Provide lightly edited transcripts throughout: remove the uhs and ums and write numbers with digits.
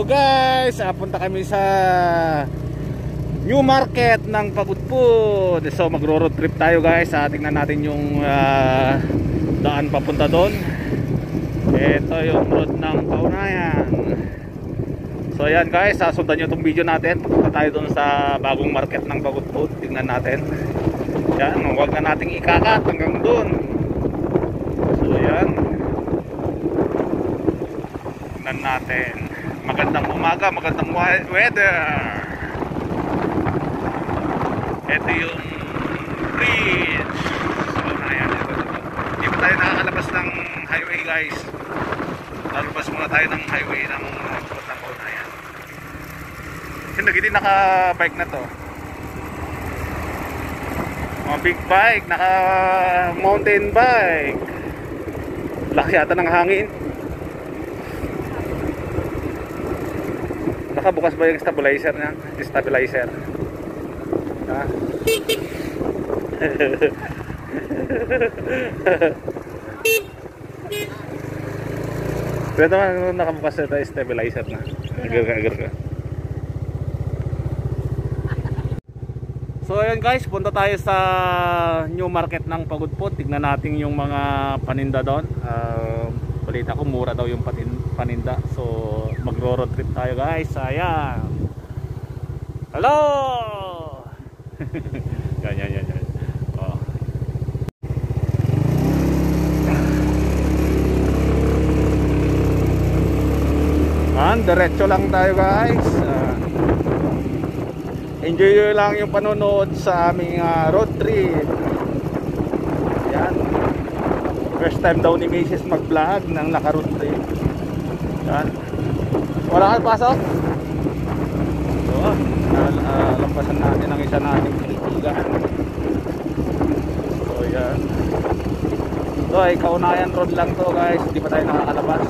So guys, punta kami sa New Market ng Pagudpud. So magro-road trip tayo guys. Tingnan natin yung daan papunta doon. Ito yung road ng Kaunayan. So ayan guys, sundan nyo itong video natin. Papunta tayo doon sa bagong market ng Pagudpud. Tingnan natin. Yan, huwag na nating ikakat hanggang doon. So ayan, tingnan natin. Magandang umaga, magandang weather. Ito yung bridge. So ayan, hindi pa tayo nakakalabas ng highway guys. Lalabas muna tayo ng highway ng Kaunayan. Kasi nagiging naka-bike na to. Mga big bike, naka mountain bike. Laki yata ng hangin. Nakabukas ba yung stabilizer niya? Stabilizer. Ha? Pero naman nakabukas na tayo stabilizer na. Agar ka. So ayan guys, punta tayo sa New Market ng Pagudpud. Tignan natin yung mga paninda doon. Balita ko mura daw yung paninda. So magro-road trip tayo guys. Ayan. Hello! yan. Oh. Diretso lang tayo guys. Enjoy lang yung panonood sa aming road trip. Yan. First time daw ni Mrs. mag-vlog ng naka-road trip. Yan. Wala kang pasok? So, lampasan natin ang isa nating kaibigan. So, yan. So, ay Kaunayan Road lang to guys. Hindi pa tayo nakakalabas.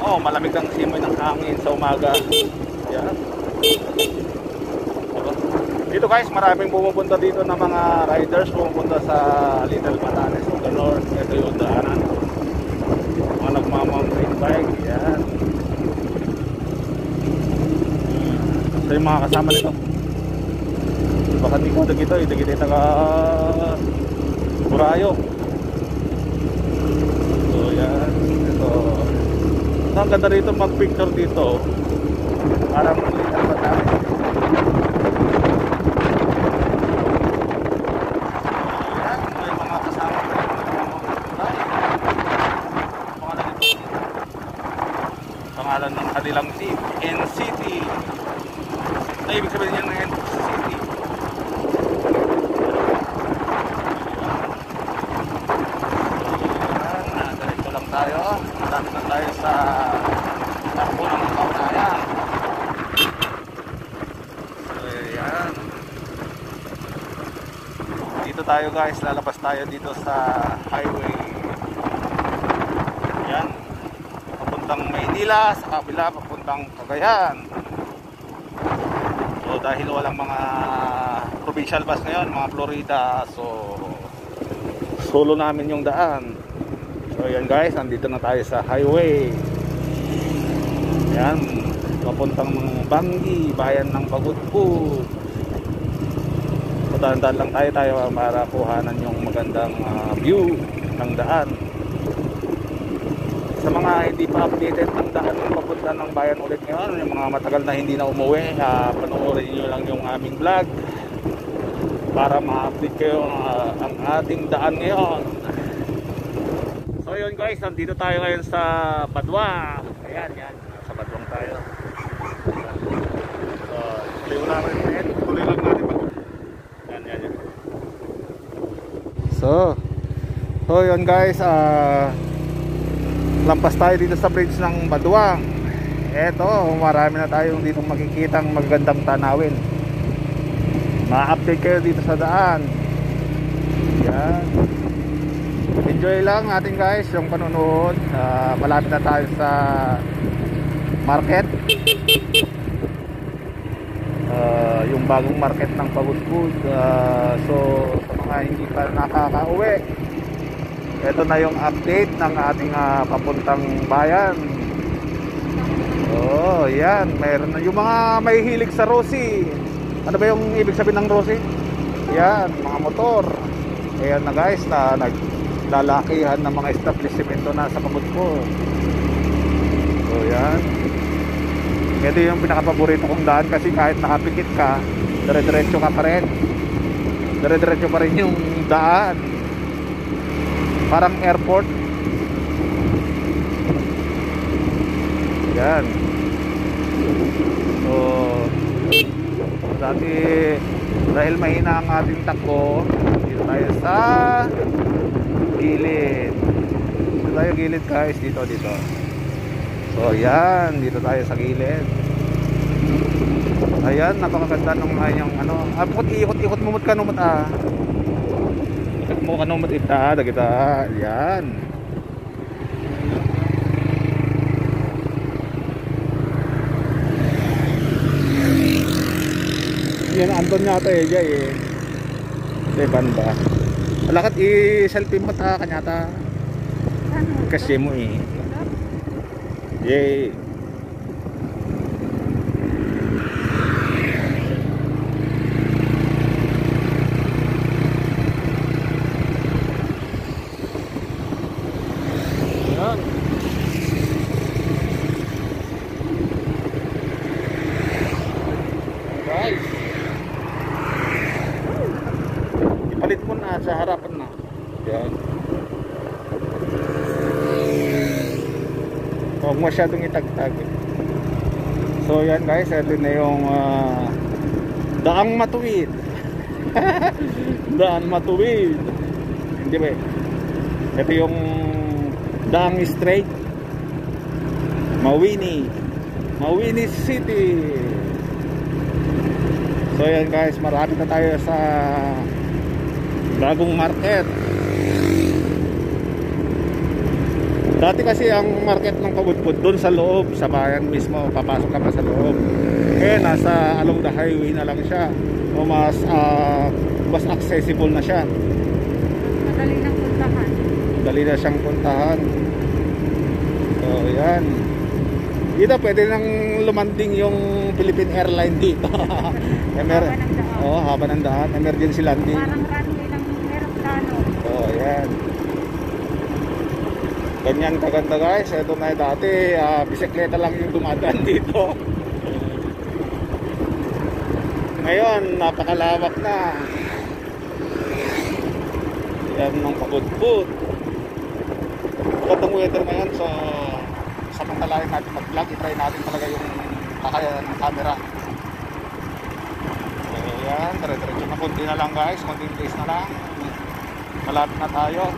Oh, malamig ang simoy ng hangin sa umaga. Yan. Dito guys, maraming pumupunta dito na mga riders, pumupunta sa Little Batanes o the North. Ito yung daanan. Mga nagmamountain bike. Yan. Ito yung mga kasama nito. Baka di ko dagito, dagito yung taga Burayo. So yan. Ito. Ang ganda rito mag-picture dito. Parang Little Batanes. Pangalan ng kanilang team, NCT. Ay, ibig sabihin niya ng NCT. Ayan, diretso lang tayo. Marami na tayo sa takbo ng Kaunayan. Ayan. Dito tayo guys, lalabas tayo dito sa highway. Ayan. Papuntang Maynila, sa kabila papuntang Cagayan. So dahil walang mga provincial bus ngayon, mga Florida, so solo namin yung daan. So yan guys, nandito na tayo sa highway. Yan, papuntang Banggi, bayan ng Pagudpud. So dahan-dahan lang tayo para kuhanan yung magandang view ng daan. Sa mga hindi pa updated ng daan papunta ng bayan ulit ngayon, yung mga matagal na hindi na umuwi, panoorin nyo lang yung aming vlog para ma-update kayo ang ating daan ngayon. So yun guys, nandito tayo ngayon sa Badwa. Ayan, sa Badwang tayo. So tuloy lang natin yan. So yun guys, lampas tayo dito sa bridge ng Baduang. Eto, marami na tayong dito makikitang magandang tanawin. Ma-update kayo dito sa daan. Yan. Enjoy lang natin guys yung panonood. Malapit na tayo sa market. Yung bagong market ng Pagudpud. So sa mga hindi pa nakaka-uwi, ito na yung update ng ating papuntang bayan. Oh, yan, mayroon na yung mga may hilig sa Rosie. Ano ba yung ibig sabihin ng Rosie? Yan, mga motor. Ayan na guys, na naglalakihan ng mga establishmento na sa Pagudpud. So yan, ito yung pinakapaborito kong daan kasi kahit nakapikit ka, dire-diretso ka pa rin. Dire-diretso pa rin yung daan. Parang airport. Yan. So dati dahil mahina ang ating takbo, dito tayo sa gilid. Dito tayo gilid guys, dito. So yan, dito tayo sa gilid. Ayan, napakaganda ng kanyang ano. Ikot mumut ka numut Ikot mo ka numut ita, dagita. Yan. Yan andon nga tayo eh. Deban ba? Alakat i-selfie mo ta kanyata. Kasi mo eh. Yay. Yan. Guys, ipalit mo na sa harapan na. Yan. Huwag masyadong itagtag. So yan guys, ito na yung daang matuwid. Daan matuwid. Hindi ba? Ito yung daang straight. Mawini City. So yan guys, marami na tayo sa bagong market. Dati kasi ang market ng Pagudpud doon sa loob, sa bayan mismo, papasok ka pa sa loob. Eh nasa along the highway na lang siya. O mas accessible na siya. Madali nang puntahan. Madali na siyang puntahan. So yan. Dito pwede nang lumanding yung Philippine Airlines dito. Haba ng daan. Emergency landing. Parang runway ng aeroplano. Oh, yan. Ganyan kaganda guys. Ito na dati bisikleta lang yung dumadaan dito. Ngayon napakalawak na. Yan ng Pagudpud. Magandang weather ngayon. So samantalahin natin mag-vlog. I-try natin talaga yung kakayanan ng camera. Ayan, dire-diretso na, konti na lang guys, konting days na lang, malapit na tayo.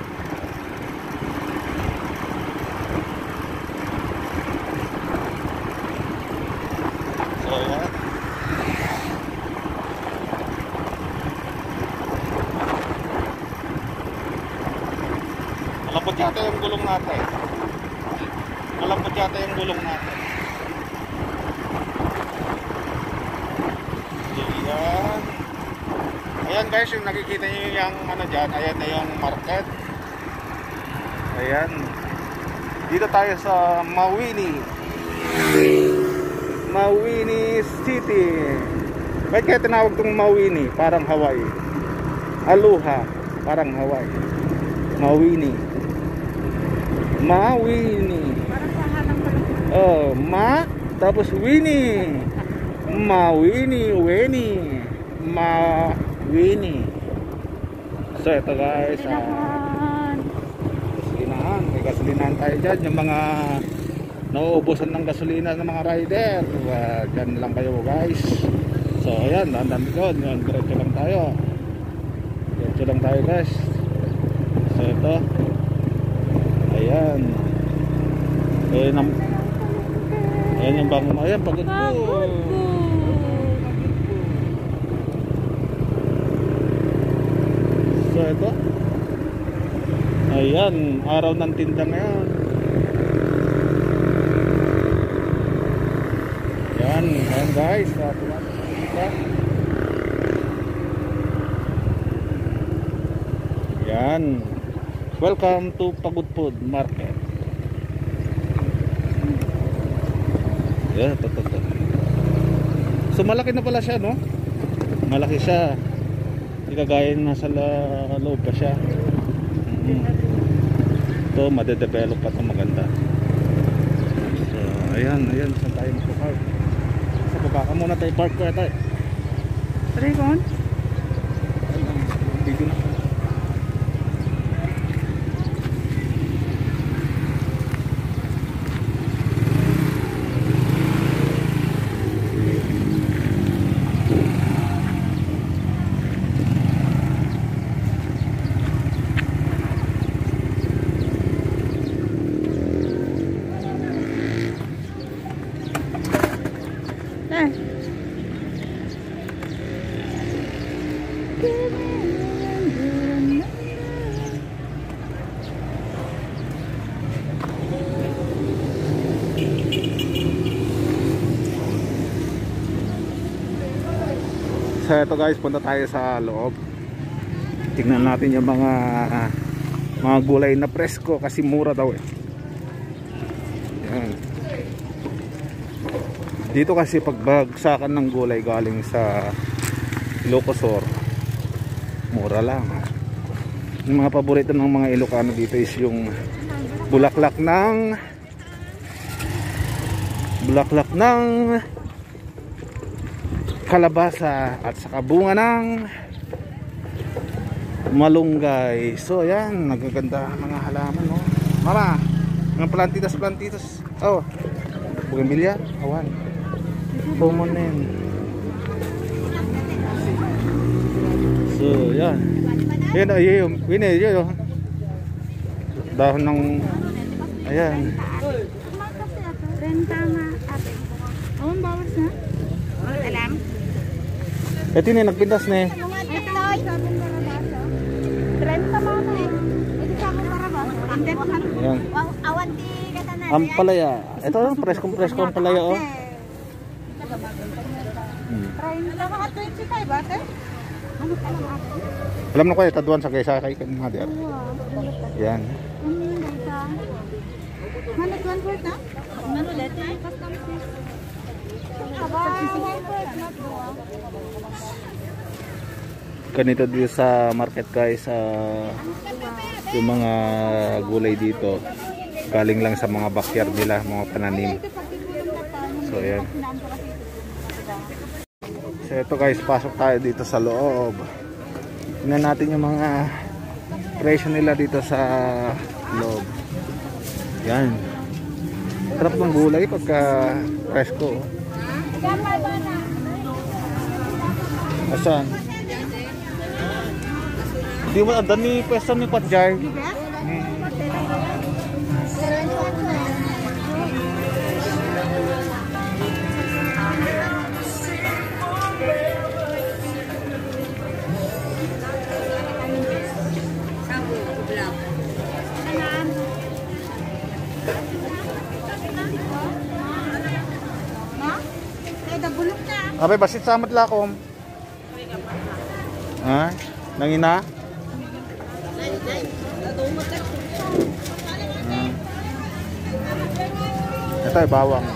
So ayan, malambot yata yung gulong natin. Malambot yata yung gulong natin. Ayan. Ayan guys, yung nakikita nyo yung ano dyan, ayan na yung market. Ayan. Dito tayo sa Mawini City. Bakit kaya tinawag itong Mawini? Parang Hawaii. Aloha, parang Hawaii. Mawini. Parang pahalang ko lang. Oh, tapos Winnie. Mawini. So ito guys, gasolinahan. May gasolinahan tayo dyan. Yung mga nauubusan ng gasolina ng mga rider, dyan lang kayo guys. So ayan, dandan doon. Diretso lang tayo guys. So ito, ayan. Ayan yung bang, ayan, Pagudpud. So ito, ayan, araw ng tinda ngayon. Ayan guys, ayan. Welcome to Pagudpud Market. Yeah, to. So malaki na pala siya, no? Malaki siya. Hindi kagaya na sa loob pa siya. Ito, madedevelop pa ito maganda. So, ayan. Saan tayo magpa-park? Sa baba ka muna tayo park ko tayo. Try ko on? Dito na. So ito guys, punta tayo sa loob. Tingnan natin yung mga gulay na presko kasi mura daw eh. Yan. Dito kasi pagbagsakan ng gulay galing sa Ilocos Sur, mura lang. Yung mga paborito ng mga Ilocano dito is yung bulaklak ng kalabasa at saka bunga ng malunggay. So ayan, nagaganda mga halaman, no? Mara, mga plantitas. Oh, bougainvillea, awan. Common din. So yan. Yun, dahon ng ayan. Renta nga ate. Ang bawas na? Alam? Ito yun, nagpintas na eh. Ayan. Ang palaya. Ito yung preskong ang palaya, oh. Alam na ko, itaduan sa kaysa kay Mother. Yan. Ganito dito sa market guys, yung mga gulay dito galing lang sa mga backyard nila, mga pananim. So yan. So ito guys, pasok tayo dito sa loob. Tingnan natin yung mga presyo nila dito sa loob. Yan. Sarap ng gulay pagka presko. Asan? Di mo ada ni pesta ni Patjay. Ape basit samat lakom. Ha? Nangina? Ito ay bawang.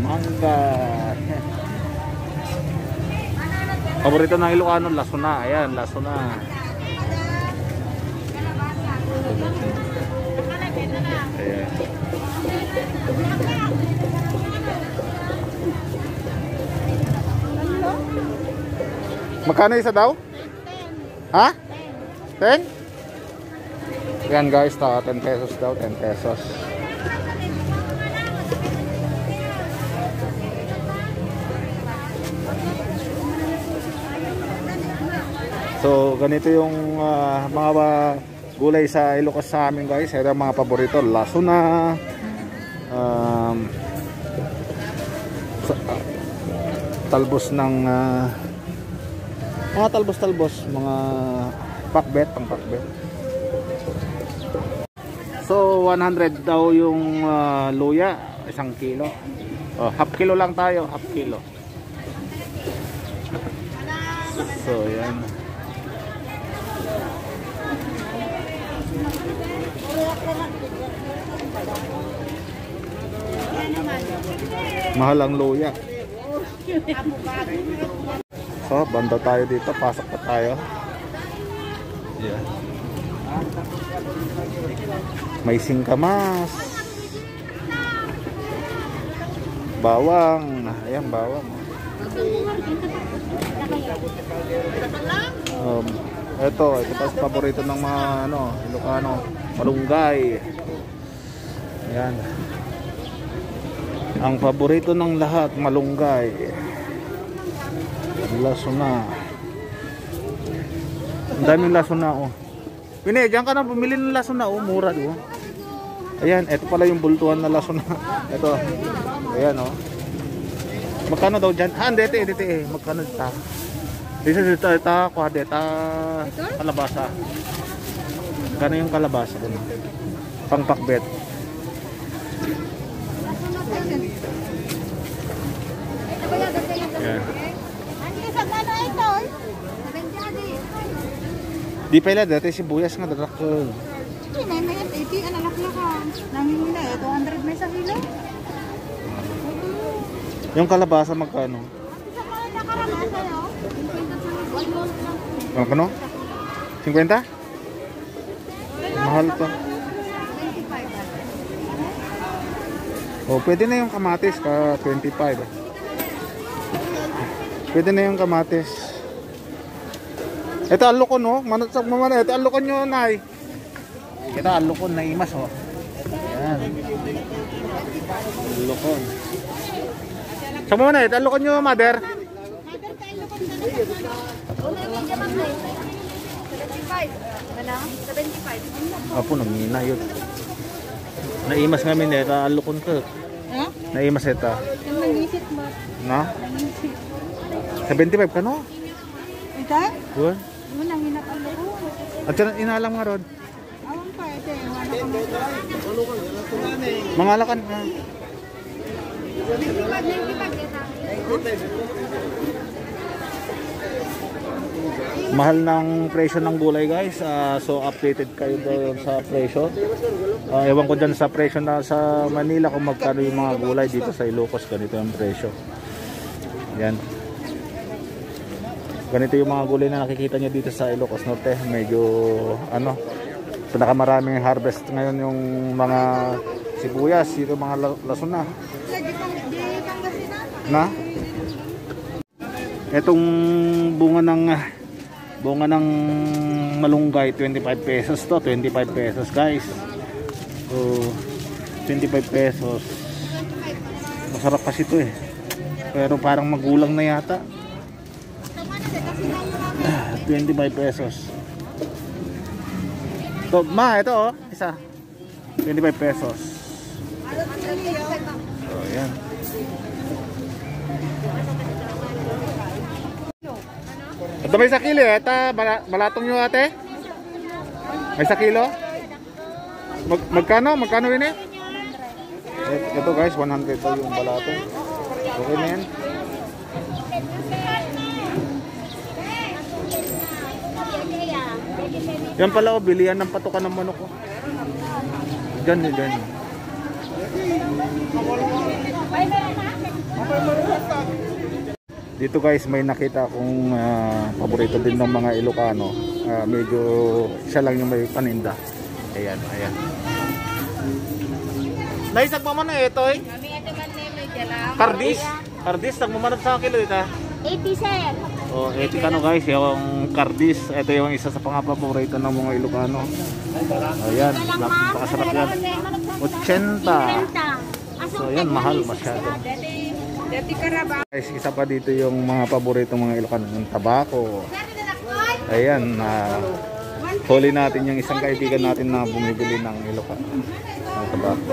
Mangga. Paborito ng Ilocano, lasuna. Ayan, lasuna. Ayan. Magkano isa daw? Ha? 10? Yan guys, 10 pesos daw, 10 pesos. So ganito yung mga gulay sa Ilocos sa amin guys. Ito ang mga paborito, lasuna, talbos ng mga talbos, mga pakbet, pang pakbet. So 100 daw yung luya, 1 kilo. Oh, half kilo lang tayo, half kilo. So, yan. Mahal ang luya. So, banda tayo dito. Pasok pa tayo. Yeah. May singkamas. Bawang. Ayan, bawang. Ito pa sa paborito ng mga Ilocano, malunggay. Ayan. Ang paborito ng lahat, malunggay. Lasuna. Ang daming lasuna, oh. Pine, diyan ka na bumili ng lasuna, oh. Mura, oh. Ayan, ito pala yung bultuhan na lasuna. Ito. Ayan, oh. Magkano daw dyan? Dete. Magkano dito? Dito, kuha kalabasa. Magkano yung kalabasa? Pangpakbet. Ayan. Di pala dati sibuyas nga darakol. Ito, may 80, analak na ka. Namin nila, 200 may sa kilo. Yung kalabasa magkano? Sa mga nakaramasa, no? 50. Magkano? 50? Mahal pa. 25. Oh, pwede na yung kamatis ka 25. Pwede na yung kamatis. Ito alukon, no? Manatsak mo man. Ito alukon nyo, nay. Ito alukon na imas, oh. Ayan. Alukon. Saan mo na? Ito alukon nyo, mother. Apo, nangina yun. Naimas namin ito, alukon ko. Naimas ito. Yung nangisit mo. Na? 75 ka, no? Ito? Buwan? Yung nanginat ang laro. At yan, inalam nga ron. Awan pa, ito yung wala ka mo. Mangalakan ka. Mahal ng presyo ng gulay, guys. So updated kayo doon sa presyo. Ewan ko dyan sa presyo na sa Manila kung magkano yung mga gulay. Dito sa Ilocos ganito yung presyo. Yan. Ganito yung mga gulay na nakikita nyo dito sa Ilocos Norte. Medyo pinakamaraming harvest ngayon yung mga sibuyas, yung mga lasuna. Na? Etong bunga ng malunggay, 25 pesos to, 25 pesos, guys. So 25 pesos. Masarap kasi ito eh. Pero parang magulang na yata. 25 pesos. So, ito oh, isa. 25 pesos. So, ayan. Ito may 1 kilo eh. Ito, balatong nyo ate? May 1 kilo? Magkano yun eh? Ito guys, 100 ito yung balatong. Okay na yan. Yan pala o, bilihan ng patukan ng manok ko. Diyan. Dito guys, may nakita akong paborito din ng mga Ilocano. Medyo siya lang yung may paninda. Ayan. Naisag mo man ito eh. Kardis, nagmamanap sa kilo dito. 80 sir. Oh, 80 kano guys, yung kardis. Ito yung isa sa paborito ng mga Ilocano. Ayan, napakasarap yan. 80. So yan, mahal masyado. Guys, isa pa dito yung mga paborito mga Ilocano, yung tabako. Ayan, huli natin yung isang kaibigan natin na bumibili ng Ilocano. Ng tabako.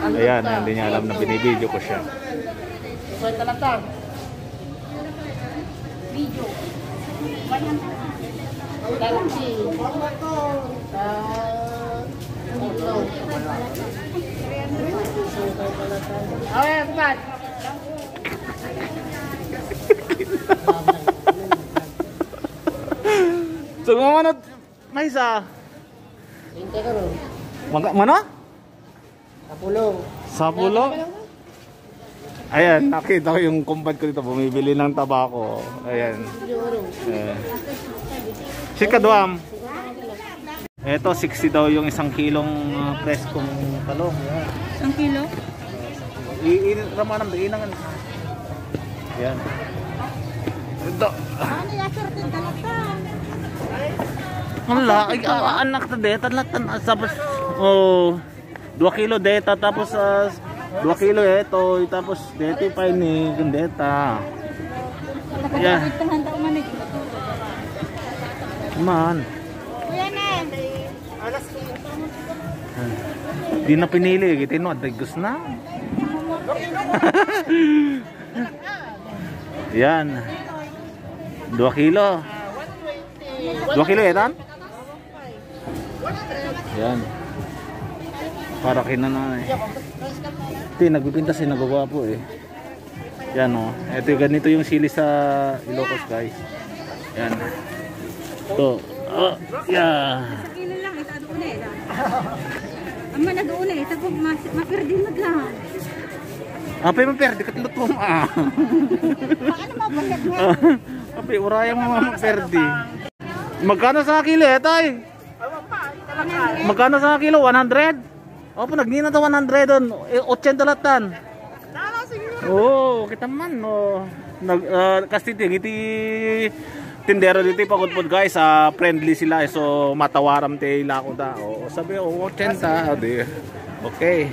Ayan, hindi niya alam na binibidyo ko siya. Video. So ano may isa. Hintay ka ron. Mana? Apulong. Sa pulo? Ayan, nakita ko yung kumpad ko dito bumibili ng tabako. Ayan. Si Kaduam. Ito 60 daw yung isang kilong preskong talong. Ayan. Isang kilo? Ramanam inangan. Ayan. Ito. Ano yung assorted dalatan? Wala, ay anak na deta latan tapos oh 2 kilo deta tapos 2 kilo ito tapos deta pa ini deta. Yeah. Man. Kuya na. Di na pinili kitino adagos na. Yan. 2 kilo. 2 kilo etan? Yan. Para kinana eh. Ito nagpipinta si nagagawa po eh. Yan o. Ito ganito yung sili sa Ilocos guys. Yan. Ito. Oh, yeah. Isang kilo lang, ito doon eh. Ama na doon eh, ito po mapirdi mo lang. Apa yung perdi katlot mo ah. Paano mabulat mo? Apa urayang mo perdi. Magkano sa kilo etay? Magkano sa kilo? 100? Opo, nagnina to 100 doon. 80 latan. Oo, kita man. Kasi iti tindero dito pagod guys. Friendly sila. So, matawaram tayo ko da. O, sabi, 80. Di. Okay.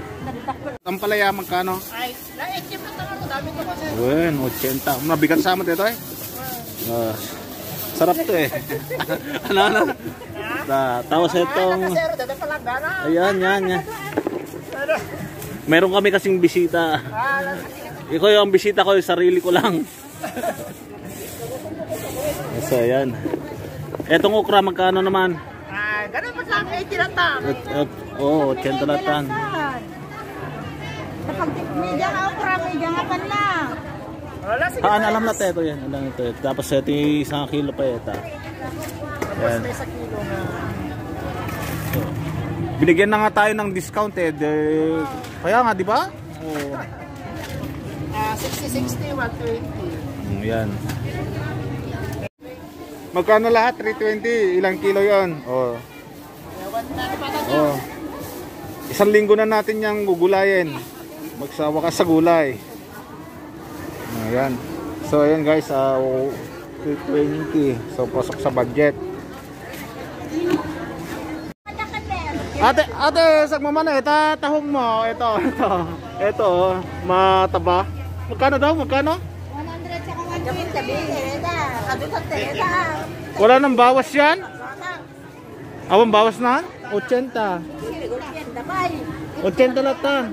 Ang palaya, magkano? Ay, na-80 na tanong. Dami ko kasi. Bueno, 80. Mabigat sa amin ito eh. Sarap to eh. Ano? Tapos itong... Ayan, yan. Meron kami kasing bisita. Ikaw yung bisita ko, yung sarili ko lang. So, ayan. Etong okra, magkano naman? Ganun pa sa amin, 80 latan. Oo, 80 latan. Kapag media nga okra, media nga pan lang. Wala, sige. Alam na ito yan. Alam ito. Tapos ito yung 1 kilo pa ito. Ayan. May sa kilo nga. Binigyan na nga tayo ng discounted. Kaya nga, di ba? Oo. 60, 120. Yan. Magkano lahat? 320. Ilang kilo yon? Oh. Oh. 1 linggo na natin yung gugulayin. Magsawa ka sa gulay. Ayan. So ayan guys, 320. So pasok sa budget. Ate, sagmaman na ito, tahong mo. Ito, mataba. Magkano daw? Magkano? 100 saka 120. Wala nang bawas yan? Awang bawas na? 80. 80 latan.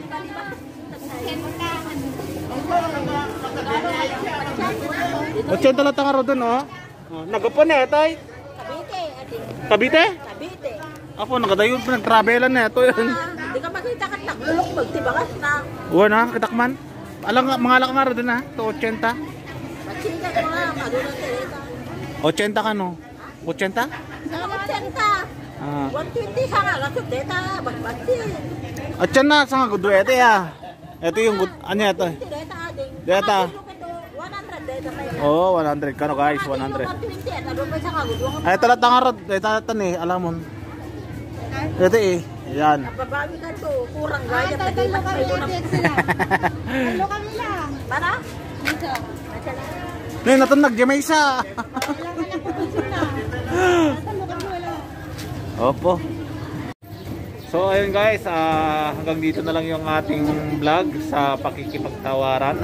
80 latan ka rin doon, oh. Nagapon eh, tay. Cavite? Cavite. Ako, nakadayon pa, nag-travelan na ito yun. Hindi ka makita ka naglulok, magtibakas na. Uwa na, kitakman. Mga alak nga rin doon ha, ito 80. Machikat mo nga, magulat ka 80 ka no? 80? Sa 80. 120 sa nga, kasi data, bagbati. At yan na, sa nga gudwete ya. Ito yung, ano ito? Data ading. Data. 100 data kayo. Oo, 100 ka no guys, 100. 120, ano ba sa kagudwang? Ay, talat nga rin, ito ni, alam mo. Ito eh, yan. Nababawi ka to, kurang gaya, pagdilat kayo na. Ano kami lang? Para? Dito. Ngayon, natin nag-jamay siya. Opo. So ayun guys, hanggang dito na lang yung ating vlog sa pakikipagtawaran.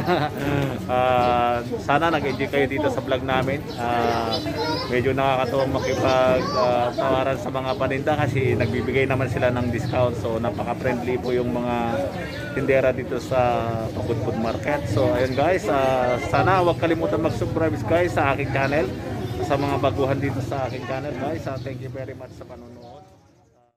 Sana nag-enjoy kayo dito sa vlog namin. Medyo nakakatuwang makipagtawaran sa mga paninda kasi nagbibigay naman sila ng discount. So napaka-friendly po yung mga tindera dito sa Pagod Food Market. So ayun guys, sana huwag kalimutan mag-subscribe guys sa aking channel. Sa mga baguhan dito sa aking channel guys, thank you very much sa panonood.